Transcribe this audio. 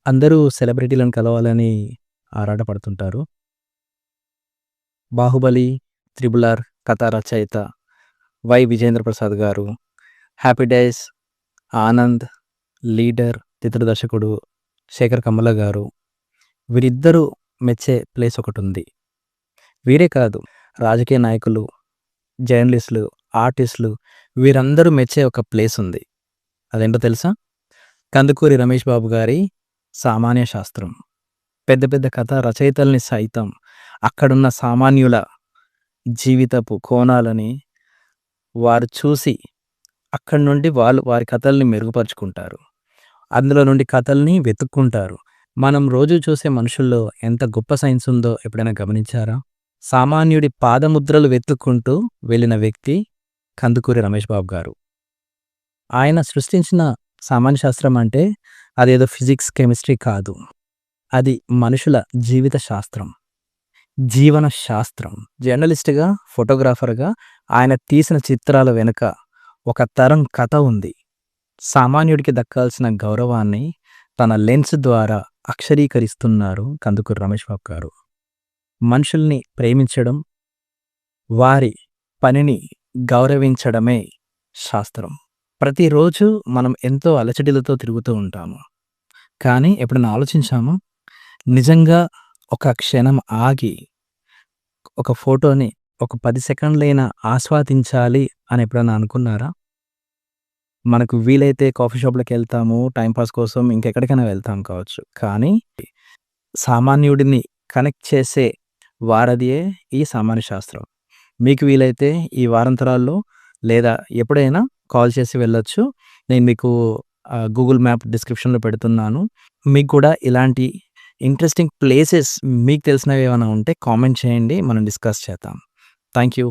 అందరూ సెలబ్రిటీలను కలవాలని ఆరాటపడుతుంటారు. 'బాహుబలి', 'త్రిబుల్ ఆర్' కథా రచయిత విజేంద్ర ప్రసాద్ గారు, 'హ్యాపీ డేస్', 'ఆనంద్', 'లీడర్' చిత్ర దర్శకుడు శేఖర్ కమ్ముల గారు, వీరిద్దరూ మెచ్చే ప్లేస్ ఒకటుంది. వీరే కాదు, రాజకీయ నాయకులు, జర్నలిస్టులు, ఆర్టిస్టులు వీరందరూ మెచ్చే ఒక ప్లేస్ ఉంది. అదేంటో తెలుసా? కందుకూరి రమేష్ బాబు గారి 'సామాన్య శాస్త్రం'. పెద్ద పెద్ద కథా రచయితల్ని సైతం అక్కడున్న సామాన్యుల జీవితపు కోణాలని వారు చూసి అక్కడి నుండి వారి కథల్ని మెరుగుపరుచుకుంటారు. అందులో నుండి కథల్ని వెతుక్కుంటారు. మనం రోజు చూసే మనుషుల్లో ఎంత గొప్ప సైన్స్ ఉందో ఎప్పుడైనా గమనించారా? సామాన్యుడి పాదముద్రలు వెతుక్కుంటూ వెళ్ళిన వ్యక్తి కందుకూరి రమేష్ బాబు గారు. ఆయన సృష్టించిన సామాన్య శాస్త్రం అంటే అదేదో ఫిజిక్స్, కెమిస్ట్రీ కాదు. అది మనుషుల జీవిత శాస్త్రం, జీవన శాస్త్రం. జర్నలిస్ట్‌గా, ఫోటోగ్రాఫర్‌గా ఆయన తీసిన చిత్రాల వెనుక ఒక తరం కథ ఉంది. సామాన్యుడికి దక్కాల్సిన గౌరవాన్ని తన లెన్స్ ద్వారా అక్షరీకరిస్తున్నారు కందుకూరి రమేష్ బాబు గారు. మనుషుల్ని ప్రేమించడం, వారి పనిని గౌరవించడమే శాస్త్రం. ప్రతిరోజు మనం ఎంతో అలచడిలతో తిరుగుతూ ఉంటాము. కానీ ఎప్పుడైనా ఆలోచించామా? నిజంగా ఒక క్షణం ఆగి ఒక ఫోటోని ఒక 10 సెకండ్లైనా ఆస్వాదించాలి అని ఎప్పుడైనా అనుకున్నారా? మనకు వీలైతే కాఫీ షాప్‌లకెళ్తాము, టైమ్ పాస్ కోసం ఇంకెక్కడికైనా వెళ్తాం కావచ్చు. కానీ సామాన్యుడిని కనెక్ట్ చేసే వారధియే ఈ సామాన్య శాస్త్రం. మీకు వీలైతే ఈ వారాంతరాల్లో లేదా ఎప్పుడైనా కాల్ చేసి వెళ్ళొచ్చు. నేను మీకు గూగుల్ మ్యాప్ డిస్క్రిప్షన్‌లో పెడుతున్నాను. మీకు కూడా ఇలాంటి ఇంట్రెస్టింగ్ ప్లేసెస్ మీకు తెలిసినవి ఏమైనా ఉంటే కామెంట్ చేయండి. మనం డిస్కస్ చేద్దాం. Thank you.